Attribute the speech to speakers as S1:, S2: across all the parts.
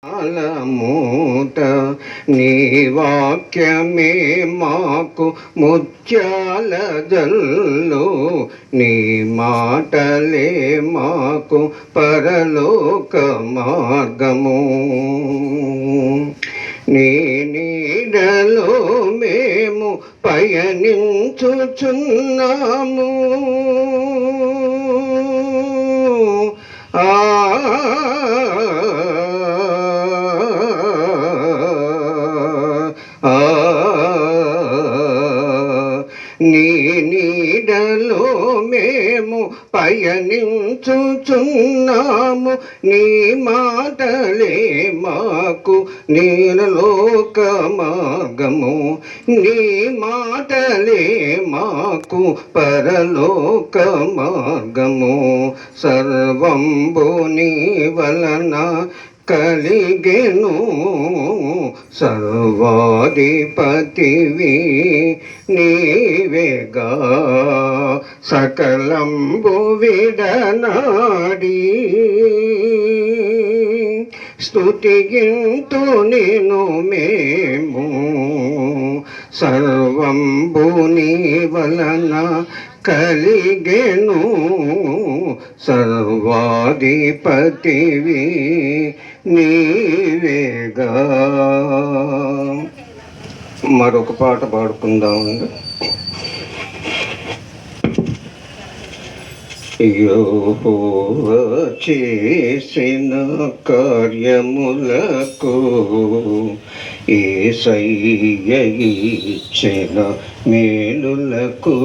S1: మూట నీ వాక్యమే మాకు ముత్యాల జల్లు, నీ మాటలే మాకు పరలోక మార్గము. నీ నీడలో మేము పయనించుచున్నాము. నీ నీడలో మేము పయనించుచున్నాము. నీ మాటలే మాకు నీలోక మార్గము. నీ మాటలే మాకు పరలోక మార్గము. సర్వంబు నీ వలన కలిగెను, సర్వాధిపతివి నీవేగా. సకలంబు విడనాడి స్తుతింతు నిన్ను మేము. సర్వంబు నీ వలన కలిగెను, సర్వాధిపతివి నీవేగా. మరొక పాట పాడుకుందామండి. యెహోవా చేసిన కార్యములకు, యేసయ్య ఇచ్చిన మేలులకు,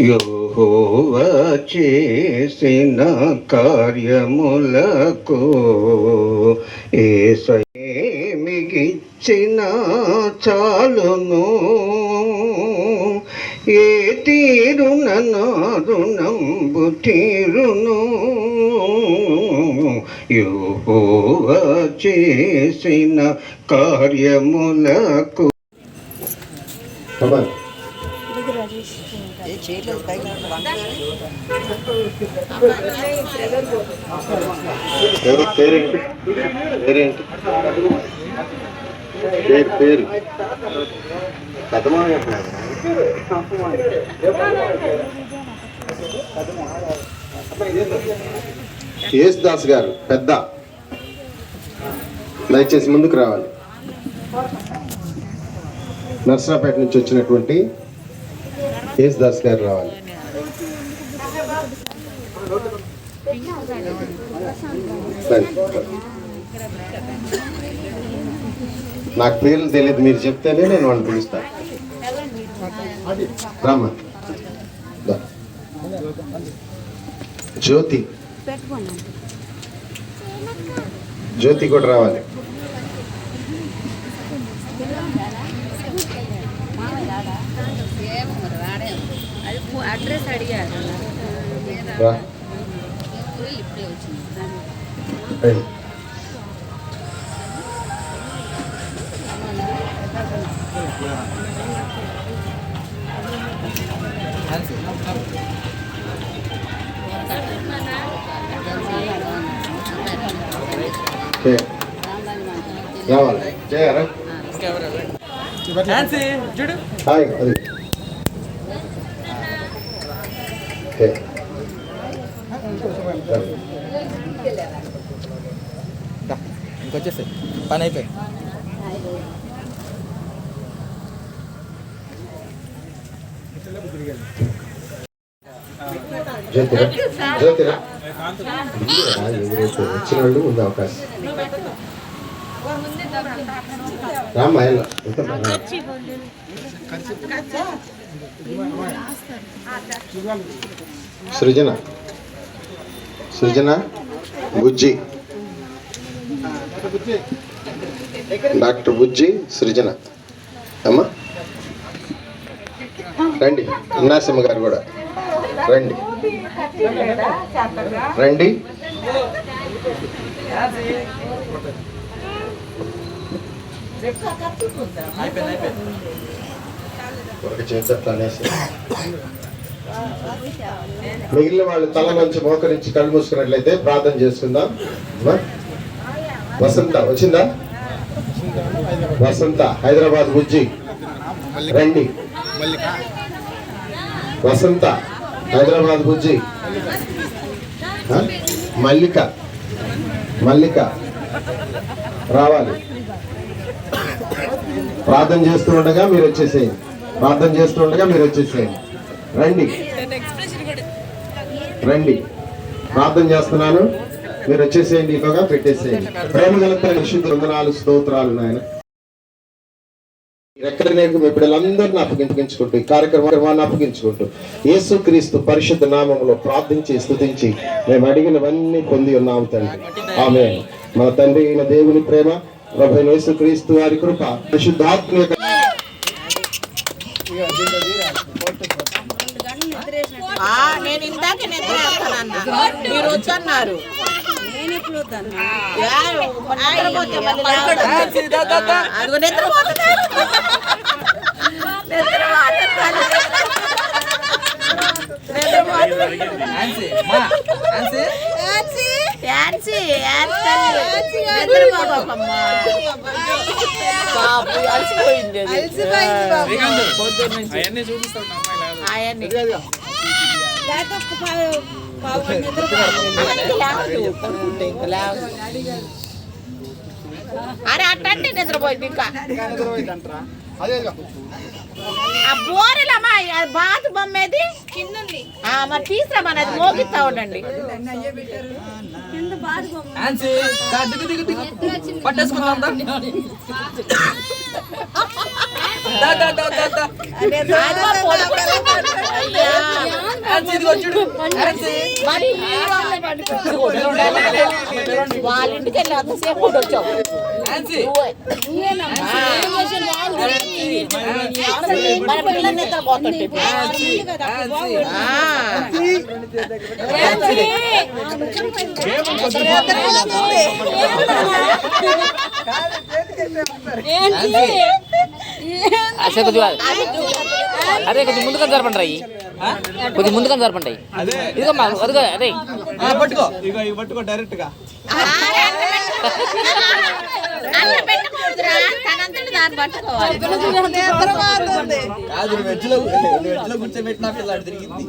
S1: యెహోవా చేసిన కార్యములకు, యేసయ్య మిగిచిన చాలును. ఏ తీరున నా రుణంబు తీరును, యెహోవా చేసిన కార్యములకు. పేరేంటి? పేరు పెద్దమాయ యేసుదాస్ గారు పెద్ద, దయచేసి ముందుకు రావాలి. నర్సరాపేట నుంచి వచ్చినటువంటి యేసుదాస్ గారు రావాలి. నాకు పేర్లు తెలియదు, మీరు చెప్తేనే నేను వాళ్ళని పిలుస్తాను. రామా జ్యోతి, జ్యోతి కూడా రావాలి.
S2: అడ్రస్ అడిగారు.
S1: రావాలి. చేయరా? హాయ్. అది
S3: ఇంకొచ్చేసి పని అయిపోయింది.
S1: జ్యోతిరా వచ్చిన వాళ్ళు ఉంది అవకాశం. రామ్మా సృజన, సృజన బుజ్జి, డాక్టర్ బుజ్జి సృజన అమ్మా రండి. ఇన్నాసమ్మ గారు కూడా రండి, రండి. ఒక చేతట్లు అనేసి మిగిలిన వాళ్ళు తల నుంచి మోకరించి కళ్ళు మూసుకున్నట్లయితే ప్రార్థన చేసుకుందాం. వసంత వచ్చిందా? వసంత హైదరాబాద్ బుజ్జి రండి. వసంత హైదరాబాద్ బుజ్జి. మల్లిక మల్లిక రావాలి. ప్రార్థన చేస్తూ ఉండగా మీరు వచ్చేసేయండి. ప్రార్థన చేస్తూ ఉండగా మీరు వచ్చేసేయండి. రండి రండి. ప్రార్థన చేస్తున్నాను, మీరు వచ్చేసేయండి. ఈలోగా పెట్టేసేయండి. ప్రేమ గల తండ్రి విశుద్ధ వందనాలు స్తోత్రాలు నాయన. ఎక్కడ నేను మీ బిడ్డలందరినీ అప్పగించుకుంటూ ఈ కార్యక్రమాన్ని అప్పగించుకుంటూ యేసుక్రీస్తు పరిశుద్ధ నామములో ప్రార్థించి స్తుతించి మేము అడిగినవన్నీ పొంది ఉన్నాము తండ్రి. ఆమేన్. మన తండ్రి అయిన దేవుని ప్రేమ, ప్రభువైన యేసుక్రీస్తు వారి కృప, పరిశుద్ధాత్మ యొక్క
S4: నేను ఇందాక మీరు వచ్చన్నారు. అరే అట్టంటే నిద్రపోయింది. ఇంకా ఆ బోరెలమ్మా బాతు బొమ్మేది కింద మరి తీసుకురామని అది మోగిస్తా ఉండండి. వాళ్ళ ఇంటికి వెళ్ళి అంతసేపు వచ్చావు. మన పిల్లలు నిద్ర పోతుంటే
S5: అదే కొద్ది ముందుగా జరపండి, కొద్ది ముందుగా జరపండి. ఇదిగో అదిగో అదే
S3: పట్టుకో, ఇక పట్టుకో డైరెక్ట్ గా. కాదు వెజ్ లో కూర్చోబెట్టినా పిల్లాడు తిరిగింది.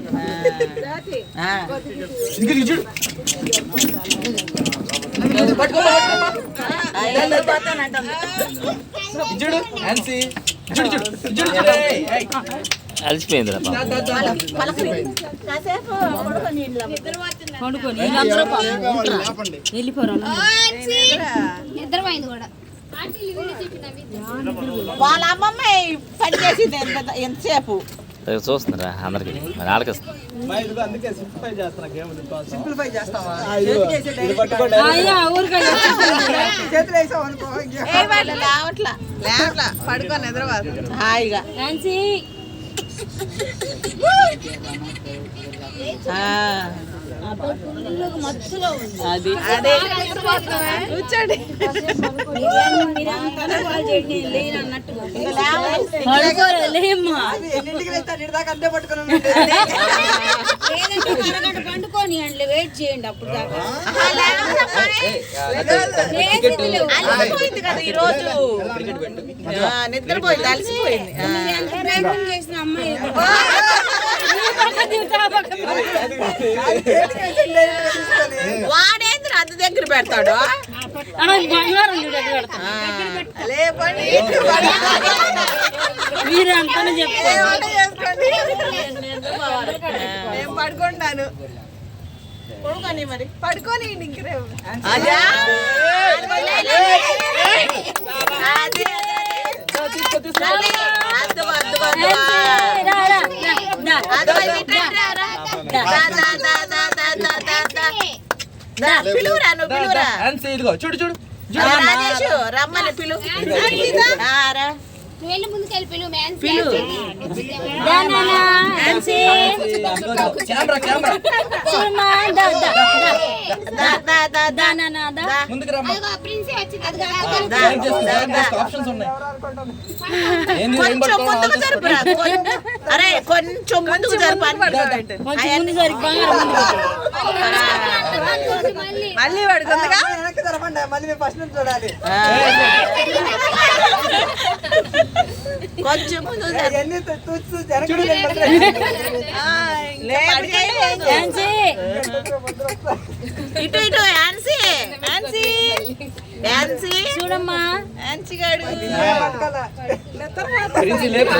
S5: అలసిపోయింది
S4: వాళ్ళ అమ్మమ్మ పని చేసింది ఎంతసేపు
S5: చూస్తున్నారా అందరికి మరి ఆలకిస్తా.
S4: పడుకొని నిద్రపోదు హాయిగా. అది అదే కూర్చోండి.
S2: పండుకొని వెయిట్ చేయండి. అప్పుడు
S4: అలసిపోయింది కదా ఈ రోజు, నిద్రపోయింది, అలసిపోయింది.
S2: చేసిన అమ్మాయి
S4: వాడేంద్ర అంత దగ్గర పెడతాడు.
S2: మీరు అంతా
S4: నేను పడుకుంటాను. పడుకొని మరి పడుకొని ఇంకరే
S3: చూడు చూడు
S4: రాజేష్ రమ్మని పిలువు.
S2: నువ్వు వెళ్ళి ముందుకు వెళ్ళి పిలువు
S4: పిలు.
S3: ముందుకు రమ్మా.
S2: ప్రిన్సీ వచ్చింది అది
S3: ఆప్షన్స్ ఉన్నాయి. ఏంది ఏం
S4: కొంచెం
S3: పట్టుకోవడం?
S4: ముందుకు జరుపురా. అరే కొంచెం ముందుకు జరుపు అని పడుకోదంటే. మళ్ళీ పడుకుందిగా. కొంచెం ముందు ఇటు ఇటు యాన్సీ యాన్సీ యాన్సీ చూడమ్మా యాన్సీ గాడు
S3: ప్రిన్సీ లేపు.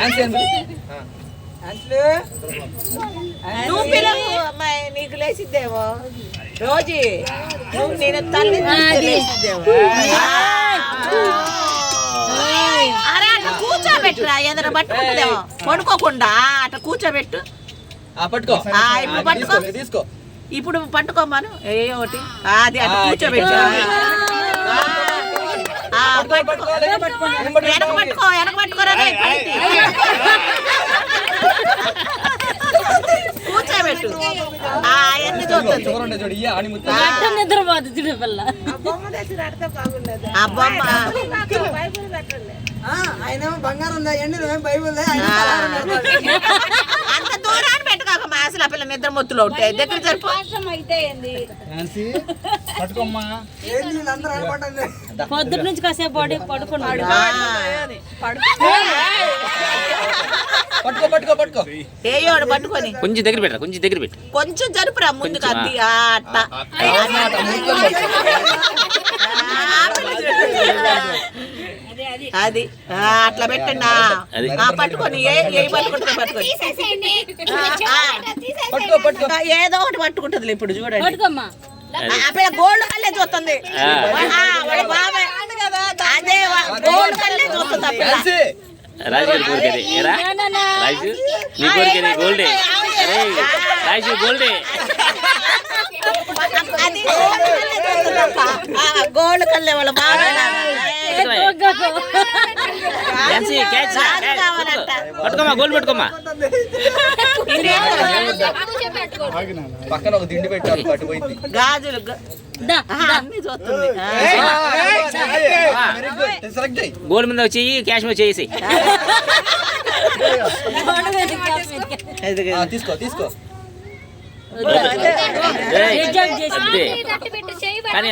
S3: ఆన్సీ ఏంది?
S4: నువ్వు పిల్లలు అమ్మాయి నీకు లేచిద్దేమో రోజు నువ్వు నేను తల్లి లేచిద్దేమో. అరే అట్లా కూర్చోబెట్టురా ఏదైనా పట్టుకుంటుందేమో పడుకోకుండా అట్లా కూర్చోబెట్టు.
S3: పట్టుకో.
S4: ఇప్పుడు పట్టుకో.
S3: తీసుకో.
S4: ఇప్పుడు పట్టుకోమాను ఏ ఒకటి అది అట్లా కూర్చోబెట్టు. వెనక పట్టుకో వెనక పట్టుకోరా కూర్చోబెట్టు. అవన్నీ చూస్తుంది
S3: చూడండి చూడు ఇయ్య ఆని ముద్ద.
S4: ఆ బొమ్మ అంత దూరాన్ని పెట్టుకోకమ్మా అసలు ఆ పిల్ల నిద్ర మొత్తులో ఉంటాయి దగ్గర జరుపు.
S2: అయితే ఏంది
S3: పట్టుకోమ్మా.
S6: పొద్దుట నుంచి కాసేపు పడుకున్నాడు.
S3: పట్టుకో పట్టుకో పట్టుకో.
S4: ఏయోడు పట్టుకొని
S5: కొంచెం దగ్గర పెట్టరా, కొంచెం దగ్గర పెట్టు.
S4: కొంచెం జరుపురా ముందుకు అది అట్ట అది అట్లా పెట్టండి. పట్టుకొని ఏ పట్టుకుంటుందో పట్టుకొని
S3: పట్టుకో పట్టుకో.
S4: ఏదో ఒకటి పట్టుకుంటుంది ఇప్పుడు చూడండి.
S6: పట్టుకోమ్మా.
S4: ఆ పిల్ల గోల్డ్ కల్లే చూస్తుంది. వాళ్ళ బాబాయ్ అదే గోల్డ్ కల్లే చూస్తుంది ఆ పిల్ల.
S3: ఆన్సీ.
S5: రాజు గారి కోరిక అది. ఏరా రాజు నీ కోరిక అది గోల్డే. అరే రాజు గోల్డే.
S4: అది గోల్డ్ కల్లే వాళ్ళ బాబాయ్
S5: ఝాన్సీ, క్యాచ్. పట్టుకోమ్మా గోల్డ్ పట్టుకోమ్మా.
S3: పక్కన ఒక దిండి పెట్టాలి పట్టుపోయింది.
S4: గాజులు అన్ని చూస్తుంది.
S3: సెలెక్ట్ చేయి.
S5: గోల్డ్ మీద వచ్చి క్యాష్ మీద చేసి
S3: తీసుకో తీసుకో.
S5: కానీ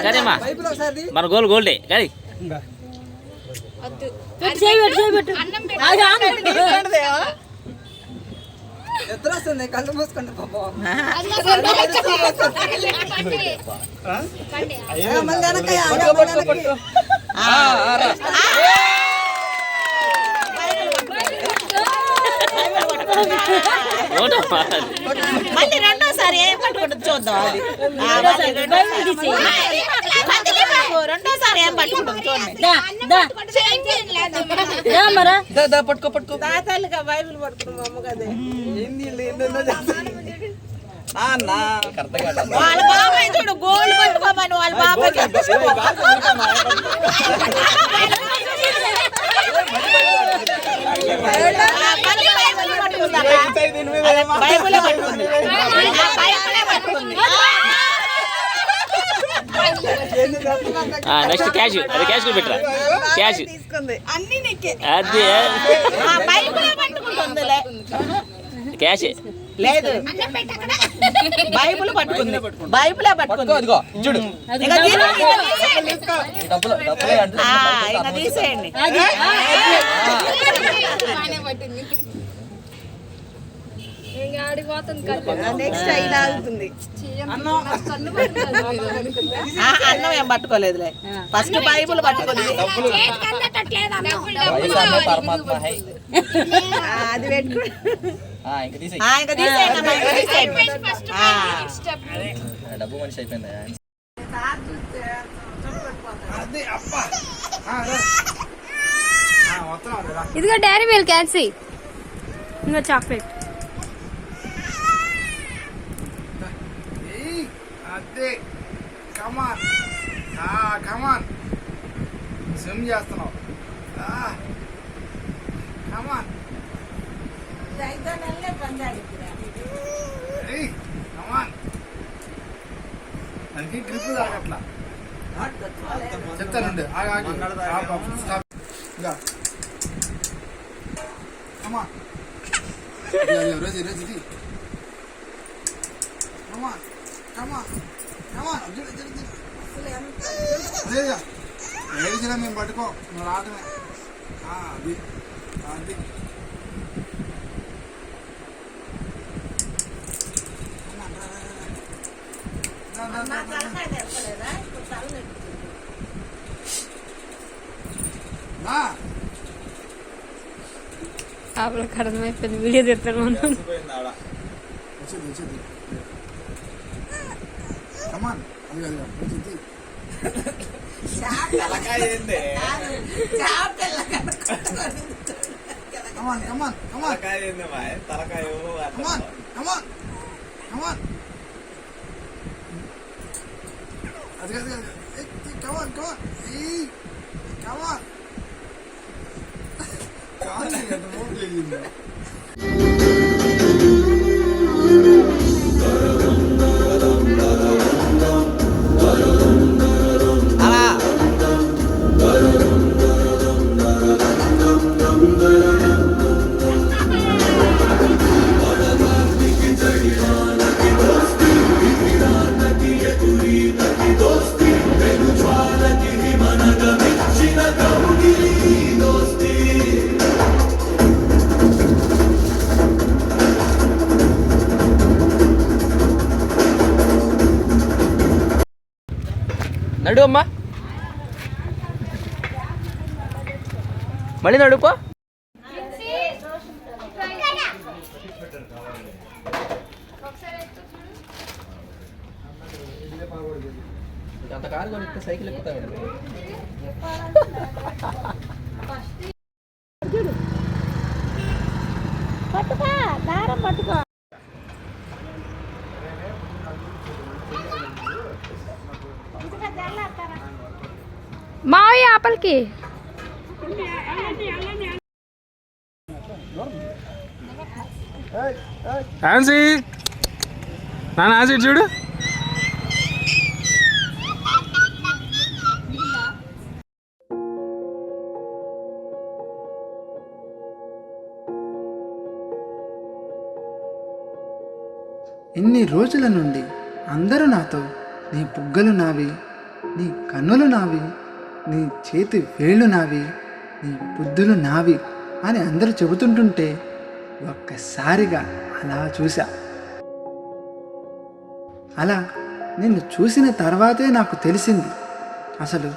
S5: కానీమ్మా మన గోల్ గోల్డే కానీ
S3: కళ్ళు మూసుకుంటా పాపం. పట్టుకో పట్టుకో.
S4: మళ్ళీ రెండోసారి ఏం పట్టుకుంటుంది చూద్దాం. రెండోసారి ఏం పట్టుకుంటుంది చూడండి.
S3: పట్టుకో పట్టుకో.
S4: తాతలుగా బైబిల్ పట్టుకుని మా అమ్మ కదే వాళ్ళ బాబాయ్ చూడు గోల్డ్ పట్టుకోమని వాళ్ళ బాబాయ్ బైబిలే పట్టుకుంది. బైబిలే పట్టుకుంది.
S5: Next cash. అది క్యాష్ పెట్టరా క్యాష్
S4: అన్ని నీకే
S5: అది
S4: బైబిలే పట్టుకుంటుందిలే.
S5: క్యాష్
S4: లేదు బైబిల్ పట్టుకుంది. బైబిలే పట్టుకుంది.
S3: అదిగో చూడు.
S4: ఇక
S3: డబ్బులు డబ్బులే
S4: ఇక తీసేయండి. నెక్స్ట్ ఇలా అవుతుంది. అన్నం ఏం పట్టుకోలేదులే. ఫస్ట్ బైబుల్ పట్టుకుంది.
S3: పరమాత్మ హై.
S4: అది పెట్టుకో.
S3: ఇంకా తీసేయి.
S4: ఇంకా తీసేయండి.
S3: డబ్బు మనిషి అయిపోయింది.
S2: ఇదిగో డైరీ మిల్క్ క్యాన్సీ ఇంకా చాక్లెట్
S7: అదే కమాన్ కమాన్ స్విమ్ చేస్తున్నావు. దానికి గ్రిప్ తాగట్లా చెప్తానండి రోజు ఇది ఏడిచినా మేము పట్టుకో నువ్వు రావటమే అది అది
S2: ఆపలకు అర్థమైపోయింది వీడియో తీస్తాను మనం
S7: వచ్చింది కమాన్ అది వచ్చింది కమాన్ కమాన్ కమాన్
S3: తలకాయ
S7: కమాన్ కమాన్ కమాన్ అది కాదు కమాన్ కమాన్ కమాన్
S3: నడు అమ్మా మళ్ళీ నడుపో అంత కారు కొనిస్తే సైకిల్ ఎక్కుతామండి
S4: పట్టుకో దారం పట్టుకో
S2: మావయ్య ఆపలికి
S7: ఆన్సీ నాన్న ఆన్సీ చూడు
S8: ఇన్ని రోజుల నుండి అందరూ నాతో నీ బుగ్గలు నావి, నీ కన్నులు నావి, నీ చేతి వేళ్ళు నావి, నీ బుద్ధులు నావి అని అందరూ చెబుతుంటుంటే ఒక్కసారిగా అలా చూసా. అలా నిన్ను చూసిన తర్వాతే నాకు తెలిసింది అసలు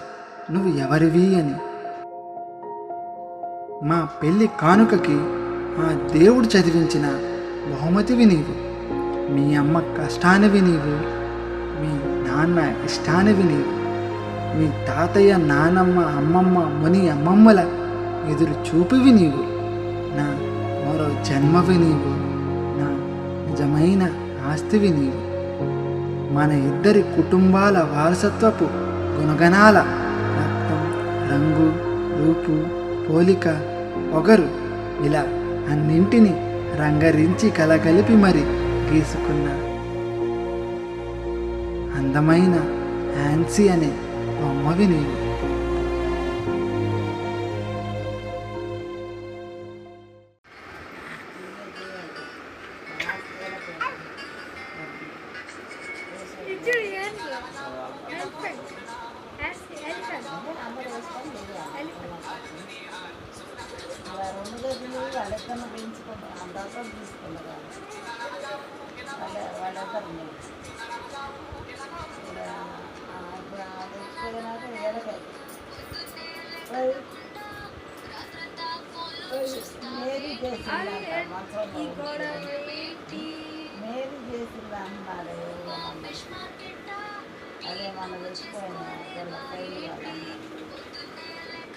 S8: నువ్వు ఎవరివి అని. మా పెళ్ళి కానుకకి మా దేవుడు చదివించిన బహుమతివి నీవు. మీ అమ్మ కష్టానివి నీవు, మీ నాన్న ఇష్టానివి నీవు, మీ తాతయ్య నానమ్మ అమ్మమ్మ ముని అమ్మమ్మల ఎదురు చూపువి నీవు, నా మరో జన్మవి నీవు, నా నిజమైన ఆస్తివి నీవు. మన ఇద్దరి కుటుంబాల వారసత్వపు గుణగణాల రక్తం, రంగు, రూపు, పోలిక, పొగరు ఇలా అన్నింటినీ రంగరించి కలగలిపి మరి గీసుకున్న అందమైన ఆన్సీ అనే బొమ్మవి నీవు.
S4: అదే మన వచ్చిపోయిన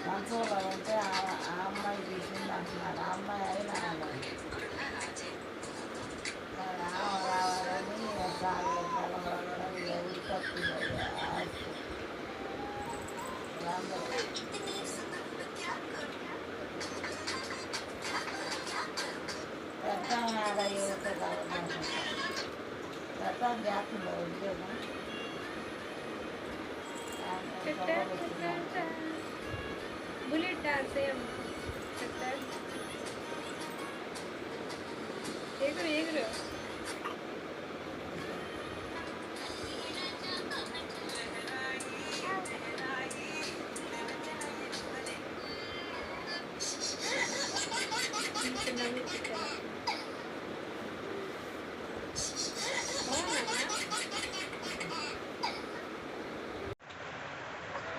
S4: మంచంలో ఉంటే ఆ అమ్మాయి తీసింది అంటున్నారు. ఆ అమ్మాయి అయినా రావాలని ఎవరు తప్పింది
S2: బుల్లెట్ సేమ్ ఎగురు ఎగురు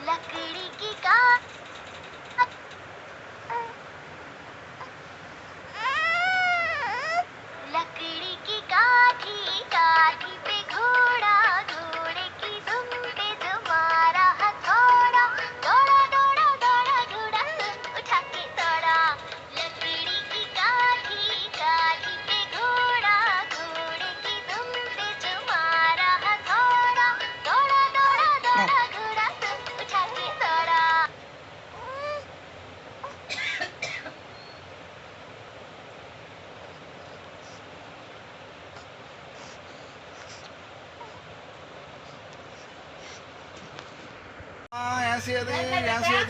S9: लकड़ी की का लकड़ी की काठी काठी पे घोड़ा घोड़े की दुम पे तुम्हारा हथौड़ा दौड़ा दौड़ा दौड़ा घोड़ा उठा के दौड़ा लकड़ी की काठी काठी पे घोड़ा घोड़े की दुम पे तुम्हारा हथौड़ा दौड़ा दौड़ा दौड़ा घोड़ा उठा के दौड़ा
S7: ऐसी है ऐसी है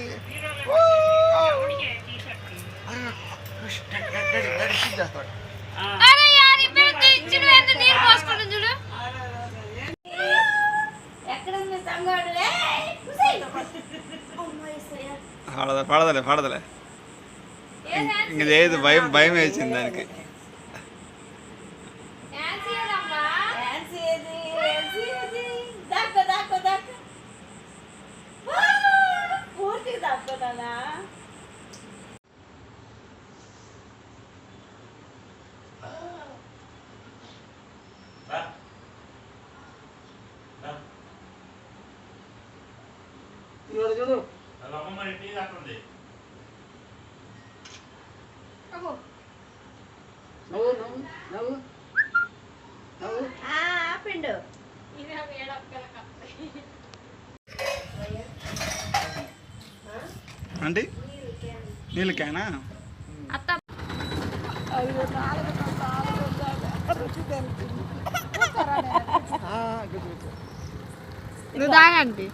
S2: అరే యార్ ఇప్పుడు తెచ్చిన ఎంత నీరు పోసుకుంటుంది చూడు ఎక్కడ ఉంది సంగాడు
S7: పాడదలే పాడదలే ఇంకేది భయం భయం వేసింది దానికి.
S4: పూర్తి దాక్కున్నా ఆపిండు
S7: అంటే నీళ్ళకేనా
S2: నువ్వు తాగండి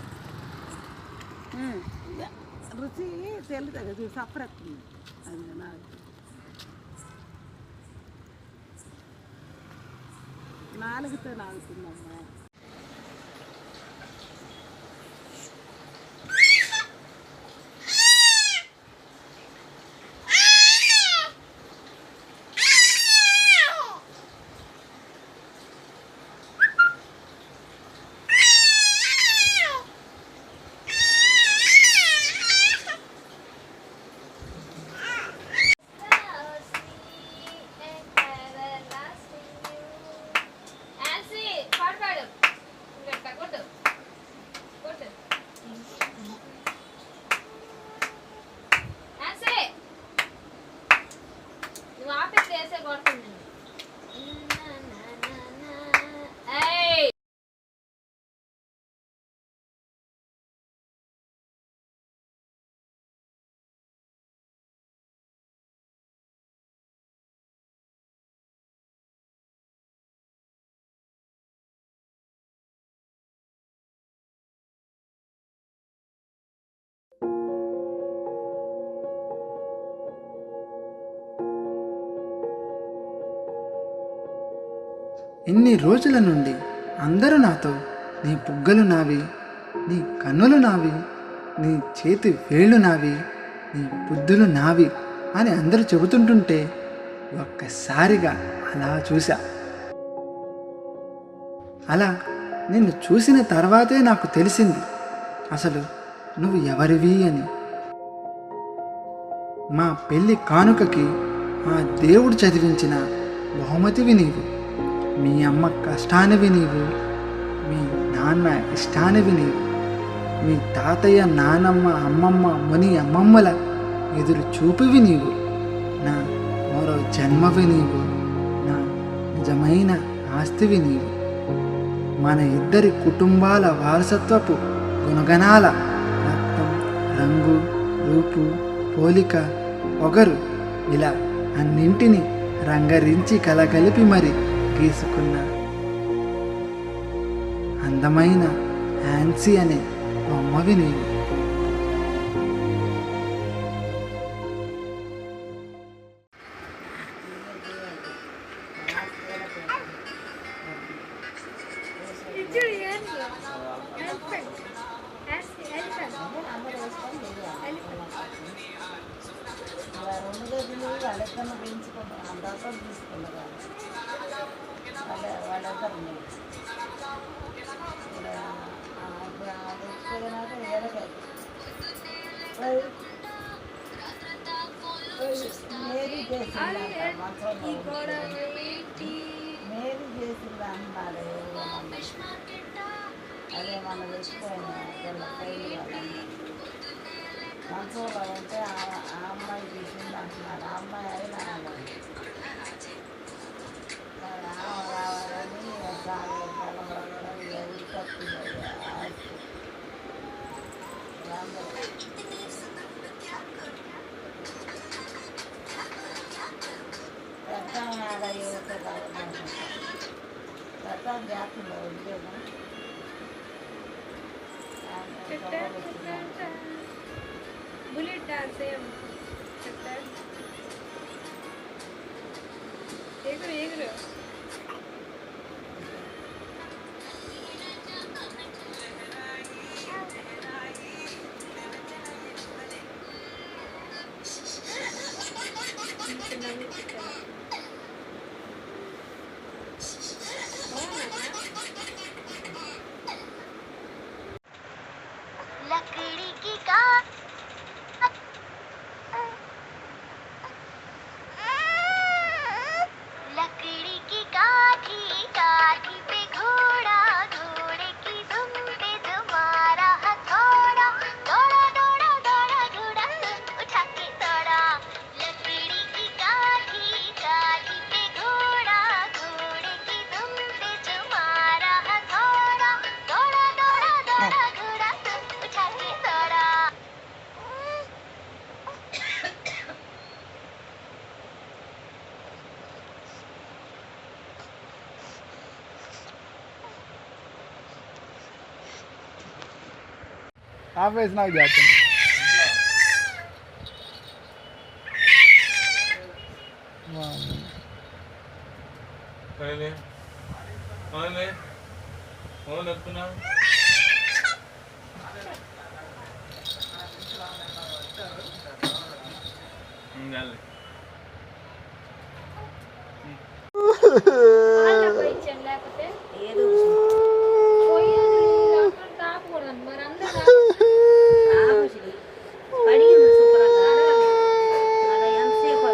S4: రుచి తెలుస్తుంది సపరేట్ అది నాలుగుతో నాగుతుందమ్మా.
S8: ఇన్ని రోజుల నుండి అందరూ నాతో నీ బుగ్గలు నావి, నీ కన్నులు నావి, నీ చేతి వేళ్ళు నావి, నీ బుద్ధులు నావి అని అందరూ చెబుతుంటుంటే ఒక్కసారిగా అలా చూసా. అలా నిన్ను చూసిన తర్వాతే నాకు తెలిసింది అసలు నువ్వు ఎవరివి అని. మా పెళ్లి కానుకకి ఆ దేవుడు చదివించిన బహుమతివి నీవు. మీ అమ్మ కష్టానివి నీవు, మీ నాన్న ఇష్టానివి నీవు, మీ తాతయ్య నానమ్మ అమ్మమ్మ ముని అమ్మమ్మల ఎదురు చూపువి నీవు, నా మరో జన్మవి నీవు, నా నిజమైన ఆస్తివి నీవు. మన ఇద్దరి కుటుంబాల వారసత్వపు గుణగణాల రక్తం, రంగు, రూపు, పోలిక, పొగరు ఇలా అన్నింటినీ రంగరించి కలగలిపి మరి గీసుకున్న అందమైన యాన్సీ అనే మా అమ్మవి నీవు.
S4: అదే మన తెచ్చిపోయిన మంచంలో ఉంటే ఆ అమ్మాయి తీసింది అంటున్నారు. ఆ అమ్మాయి అయినా రావాలని రథం జాతుందో ఉద్యోగం
S2: బుల్లెట్ డాన్స్ ఎగురు ఎగురు
S9: लकड़ी की काठ लकड़ी की काठी काठी पे घोड़ा घोड़े की दुम पे तुम्हारा हथौड़ा दौड़ा दौड़ा दौड़ा घोड़ा उठा के दौड़ा लकड़ी की काठी काठी पे घोड़ा घोड़े की दुम पे तुम्हारा हथौड़ा दौड़ा दौड़ा दौड़ा घोड़ा उठा के दौड़ा
S7: ఆఫీస్ నాకు చేస్తాను.
S2: లేకపోతే
S4: ఏదో
S2: తాపకూడదు మరి అందరూ
S4: పడిగింది శుభ్రంగా అలా ఎంతసేపు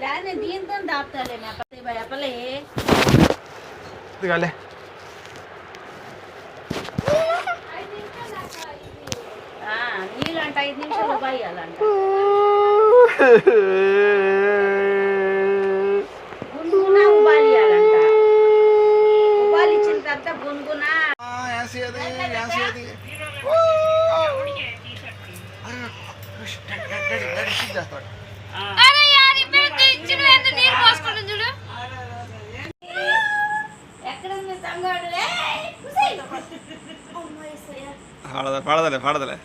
S4: లేకపోతే దీంతో దాపుతాలే ఎప్పలే
S7: ఇదిగాలే
S4: నీళ్ళు అంట 5 నిమిషాలు పోయాలంట. గున్గున ఉబాలియాలంట. ఉబాలి ఇచ్చిన తర్వాత గున్గున
S2: అరే యార్ ఇప్పుడు ఇచ్చిన ఎంత నీరు పోసుకుంటుంది చూడు
S4: ఎక్కడ ఉంది సంగాడు
S7: పాడదలే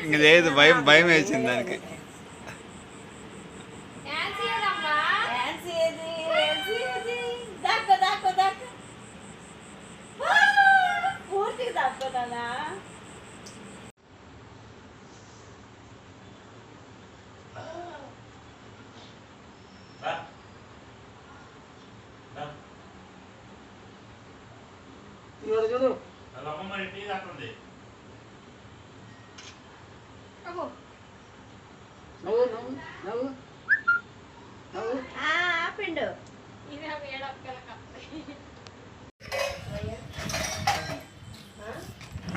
S7: ఇంక లేదు భయం భయం వేసింది దానికి.
S4: పూర్తిగా దాక్కున్నా
S7: చూడు
S4: ఆపిండు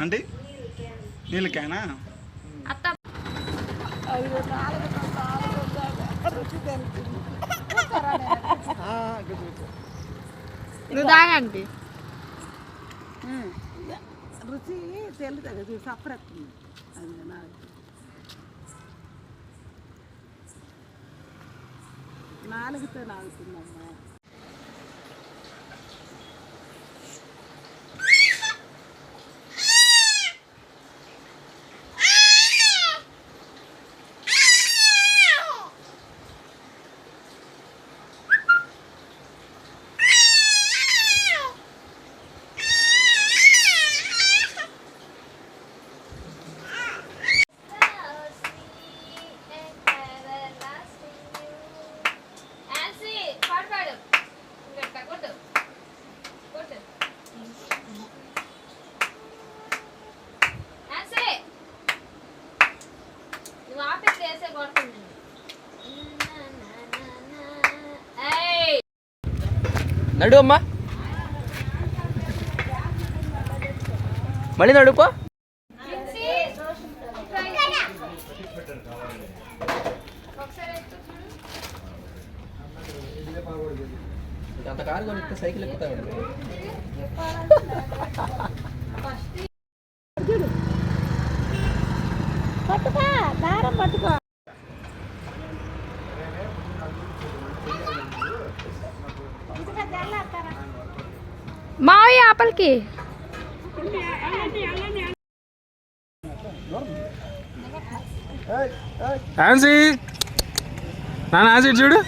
S7: అంటే నీళ్ళు క్యానా
S2: నువ్వు తాగండి
S4: రుచి తెలుస్తుంది సపరేట్ నాలుగుతో నాగుతుందమ్మా.
S3: నడు అమ్మా, మళ్ళీ నడుపో. అంత కారు కొనిస్తే సైకిల్ ఎక్కుతాడు.
S4: పట్టుకో దారం పట్టుకో.
S2: మావయ్య ఆపలికి
S10: ఆన్సీ నాన్న ఆన్సీ చూడు.